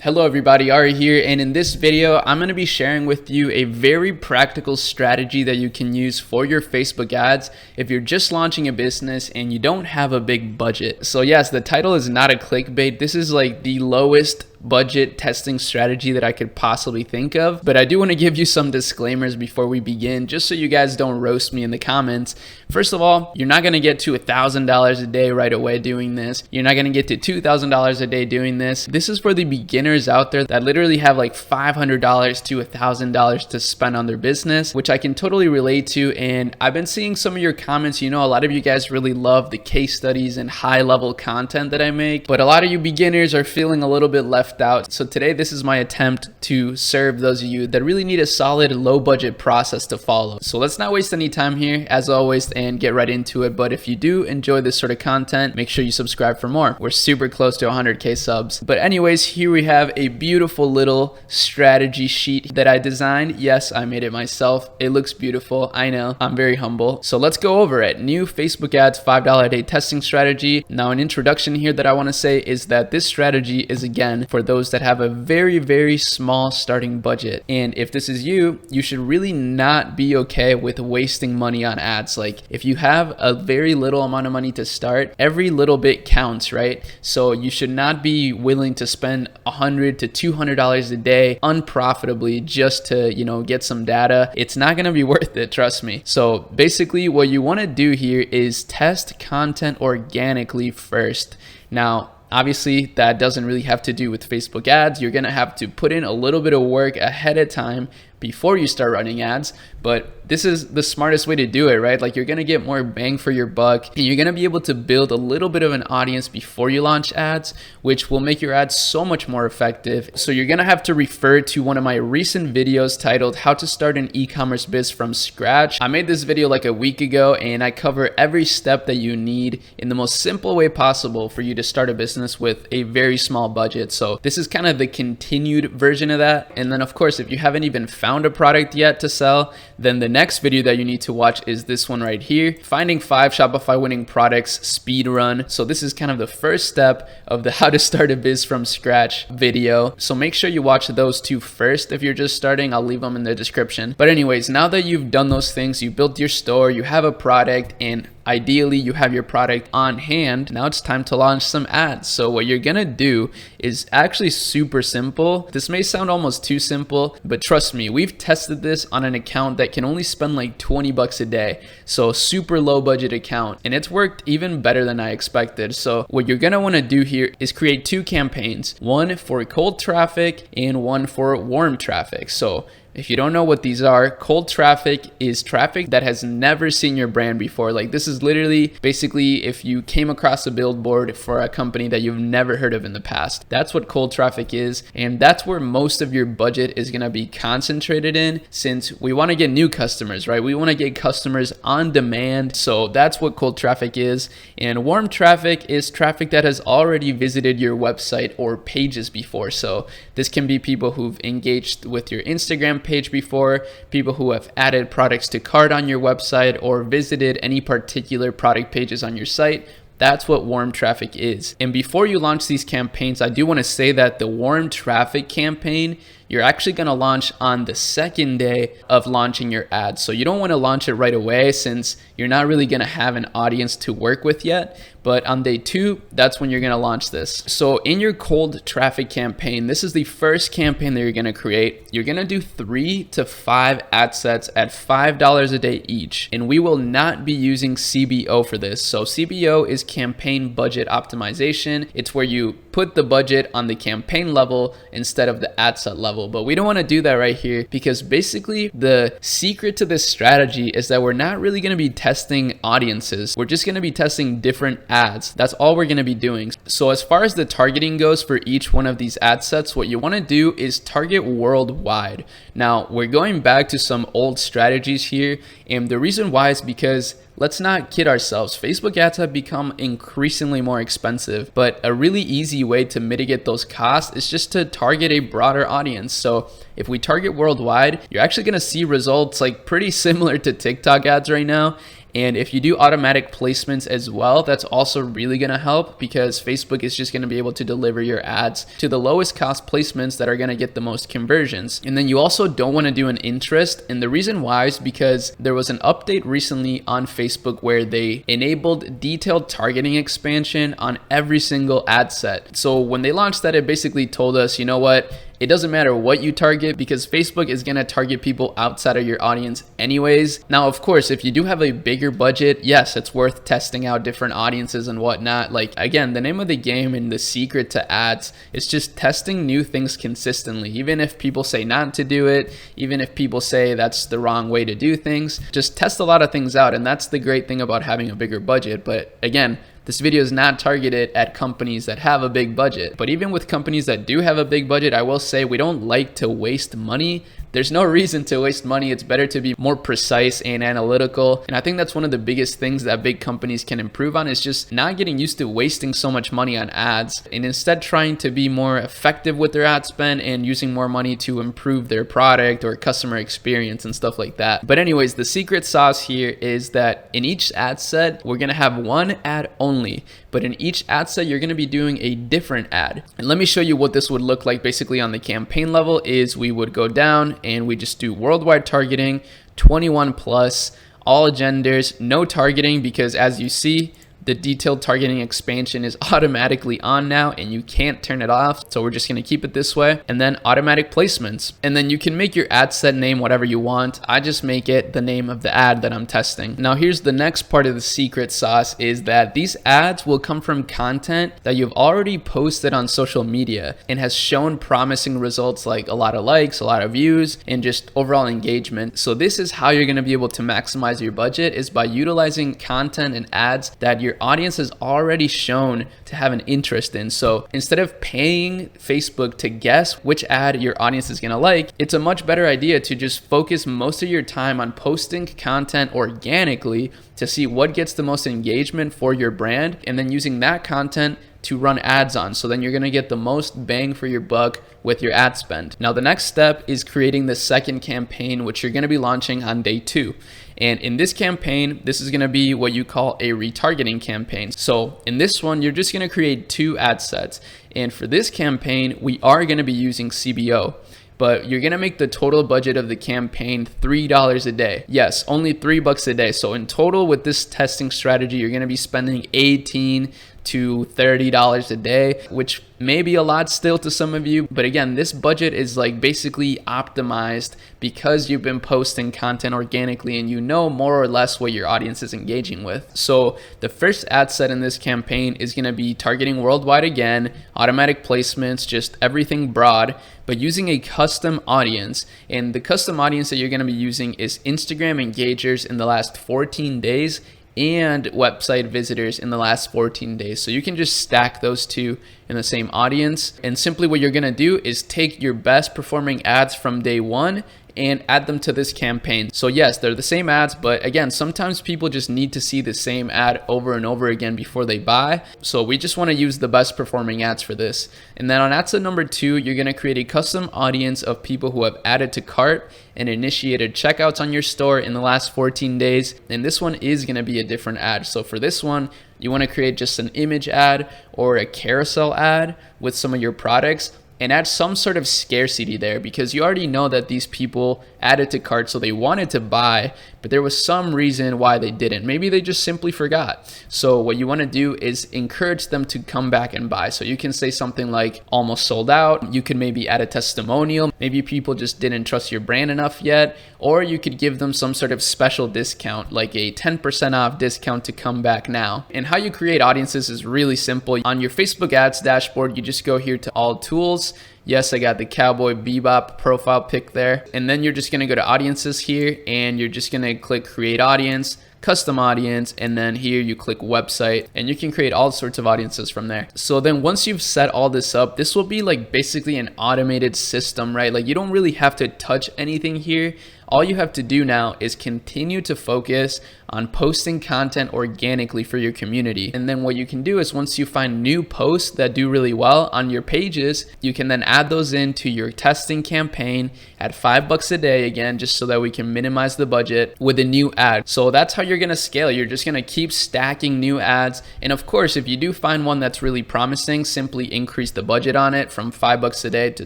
Hello everybody, Arie here, and in this video I'm going to be sharing with you a very practical strategy that you can use for your Facebook ads if you're just launching a business and you don't have a big budget. So yes, the title is not a clickbait. This is like the lowest budget testing strategy that I could possibly think of, but I do want to give you some disclaimers before we begin, just so you guys don't roast me in the comments. First of all, you're not going to get to $1,000 a day right away doing this. You're not going to get to $2,000 a day doing this. This is for the beginners out there that literally have like $500 to $1,000 to spend on their business, which I can totally relate to. And I've been seeing some of your comments. You know, a lot of you guys really love the case studies and high level content that I make, but a lot of you beginners are feeling a little bit left out. So today, this is my attempt to serve those of you that really need a solid low budget process to follow. So let's not waste any time here, as always, and get right into it. But if you do enjoy this sort of content, make sure you subscribe for more. We're super close to 100K subs. But anyways, here we have a beautiful little strategy sheet that I designed. Yes, I made it myself. It looks beautiful. I know, I'm very humble. So let's go over it. New Facebook ads $5 a day testing strategy. Now, an introduction here that I want to say is that this strategy is, again, for those that have a very small starting budget. And if this is you, you should really not be okay with wasting money on ads. Like, if you have a very little amount of money to start, every little bit counts, right? So you should not be willing to spend $100 to $200 a day unprofitably just to, you know, get some data. It's not going to be worth it, trust me. So basically what you want to do here is test content organically first. Now, obviously, that doesn't really have to do with Facebook ads. You're going to have to put in a little bit of work ahead of time before you start running ads, but this is the smartest way to do it, right? Like, you're going to get more bang for your buck, and you're going to be able to build a little bit of an audience before you launch ads, which will make your ads so much more effective. So you're going to have to refer to one of my recent videos titled How to Start an E-commerce Biz from Scratch. I made this video like a week ago, and I cover every step that you need in the most simple way possible for you to start a business with a very small budget. So this is kind of the continued version of that. And then, of course, if you haven't even found a product yet to sell, then the next video that you need to watch is this one right here, Finding 5 Shopify Winning Products Speed Run. So this is kind of the first step of the How to Start a Biz from Scratch video. So make sure you watch those two first. If you're just starting, I'll leave them in the description. But anyways, now that you've done those things, you built your store, you have a product, and ideally you have your product on hand, now it's time to launch some ads. So what you're gonna do is actually super simple. This may sound almost too simple, but trust me, we've tested this on an account that can only spend like 20 bucks a day. So super low budget account, and it's worked even better than I expected. So what you're gonna wanna do here is create 2 campaigns, one for cold traffic and one for warm traffic. So if you don't know what these are, cold traffic is traffic that has never seen your brand before. Like, this is literally basically if you came across a billboard for a company that you've never heard of in the past. That's what cold traffic is, and that's where most of your budget is gonna be concentrated in, since we wanna get new customers, right? We wanna get customers on demand. So that's what cold traffic is. And warm traffic is traffic that has already visited your website or pages before. So this can be people who've engaged with your Instagram page before, people who have added products to cart on your website or visited any particular product pages on your site. That's what warm traffic is. And before you launch these campaigns, I do want to say that the warm traffic campaign, you're actually going to launch on the second day of launching your ads. So you don't want to launch it right away, since you're not really going to have an audience to work with yet. But on day 2, that's when you're going to launch this. So in your cold traffic campaign, this is the first campaign that you're going to create. You're going to do 3 to 5 ad sets at $5 a day each. And we will not be using CBO for this. So CBO is campaign budget optimization. It's where you put the budget on the campaign level instead of the ad set level. But we don't want to do that right here, because basically the secret to this strategy is that we're not really going to be testing audiences. We're just going to be testing different ads. That's all we're going to be doing. So as far as the targeting goes for each one of these ad sets, what you want to do is target worldwide. Now, we're going back to some old strategies here, and the reason why is because, let's not kid ourselves, Facebook ads have become increasingly more expensive, but a really easy way to mitigate those costs is just to target a broader audience. So if we target worldwide, you're actually going to see results like pretty similar to TikTok ads right now. And if you do automatic placements as well, that's also really going to help, because Facebook is just going to be able to deliver your ads to the lowest cost placements that are going to get the most conversions. And then you also don't want to do an interest. And the reason why is because there was an update recently on Facebook where they enabled detailed targeting expansion on every single ad set. So when they launched that, it basically told us, you know what? It doesn't matter what you target, because Facebook is going to target people outside of your audience anyways. Now, of course, if you do have a bigger budget, yes, it's worth testing out different audiences and whatnot. Like, again, the name of the game and the secret to ads is just testing new things consistently. Even if people say not to do it, even if people say that's the wrong way to do things, just test a lot of things out. And that's the great thing about having a bigger budget. But again, this video is not targeted at companies that have a big budget. But even with companies that do have a big budget, I will say we don't like to waste money. There's no reason to waste money. It's better to be more precise and analytical. And I think that's one of the biggest things that big companies can improve on, is just not getting used to wasting so much money on ads, and instead trying to be more effective with their ad spend and using more money to improve their product or customer experience and stuff like that. But anyways, the secret sauce here is that in each ad set, we're gonna have one ad only. But in each ad set, you're gonna be doing a different ad. And let me show you what this would look like. Basically on the campaign level is we would go down and we just do worldwide targeting, 21 plus, all genders, no targeting, because as you see, the detailed targeting expansion is automatically on now and you can't turn it off. So we're just going to keep it this way. And then automatic placements. And then you can make your ad set name whatever you want. I just make it the name of the ad that I'm testing. Now here's the next part of the secret sauce, is that these ads will come from content that you've already posted on social media and has shown promising results, like a lot of likes, a lot of views, and just overall engagement. So this is how you're going to be able to maximize your budget, is by utilizing content and ads that your audience has already shown to have an interest in. So instead of paying Facebook to guess which ad your audience is going to like, it's a much better idea to just focus most of your time on posting content organically to see what gets the most engagement for your brand, and then using that content to run ads on. So then you're going to get the most bang for your buck with your ad spend. Now the next step is creating the second campaign, which you're going to be launching on day 2. And in this campaign, this is going to be what you call a retargeting campaign. So in this one, you're just going to create 2 ad sets. And for this campaign, we are going to be using CBO. But you're gonna make the total budget of the campaign $3 a day. Yes, only $3 a day. So in total with this testing strategy, you're gonna be spending $18 to $30 a day, which may be a lot still to some of you. But again, this budget is like basically optimized because you've been posting content organically and you know more or less what your audience is engaging with. So the first ad set in this campaign is going to be targeting worldwide again, automatic placements, just everything broad, but using a custom audience. And the custom audience that you're going to be using is Instagram engagers in the last 14 days and website visitors in the last 14 days. So you can just stack those two in the same audience. And simply what you're gonna do is take your best performing ads from day 1 and add them to this campaign. So yes, they're the same ads, but again, sometimes people just need to see the same ad over and over again before they buy. So we just want to use the best performing ads for this. And then on ad set number 2, you're going to create a custom audience of people who have added to cart and initiated checkouts on your store in the last 14 days. And this one is going to be a different ad. So for this one, you want to create just an image ad or a carousel ad with some of your products, and add some sort of scarcity there, because you already know that these people added to cart, so they wanted to buy, but there was some reason why they didn't. Maybe they just simply forgot. So what you want to do is encourage them to come back and buy. So you can say something like almost sold out. You could maybe add a testimonial. Maybe people just didn't trust your brand enough yet, or you could give them some sort of special discount, like a 10% off discount to come back now. And how you create audiences is really simple. On your Facebook ads dashboard, you just go here to all tools. Yes, I got the Cowboy Bebop profile pic there. And then you're just going to go to audiences here, and you're just going to click create audience, custom audience, and then here you click website, and you can create all sorts of audiences from there. So then once you've set all this up, this will be like basically an automated system, right? Like you don't really have to touch anything here. All you have to do now is continue to focus on posting content organically for your community. And then what you can do is once you find new posts that do really well on your pages, you can then add those into your testing campaign at $5 a day, again, just so that we can minimize the budget with a new ad. So that's how you're you're going to scale. You're just going to keep stacking new ads. And of course, if you do find one that's really promising, simply increase the budget on it from $5 a day to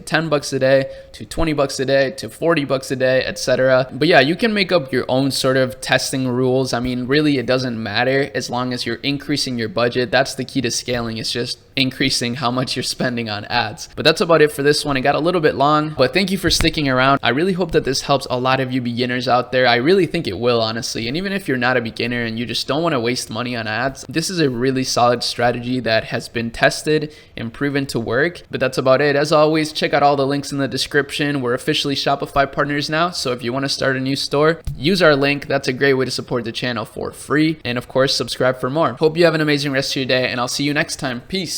$10 a day to $20 a day to $40 a day, etc. But yeah, you can make up your own sort of testing rules. I mean, really, it doesn't matter as long as you're increasing your budget. That's the key to scaling. It's just increasing how much you're spending on ads. But that's about it for this one. It got a little bit long, but thank you for sticking around. I really hope that this helps a lot of you beginners out there. I really think it will, honestly. And even if you're not a beginner and you just don't want to waste money on ads, this is a really solid strategy that has been tested and proven to work. But that's about it. As always, check out all the links in the description. We're officially Shopify partners now, so if you want to start a new store, use our link. That's a great way to support the channel for free. And of course, subscribe for more. Hope you have an amazing rest of your day, and I'll see you next time. Peace.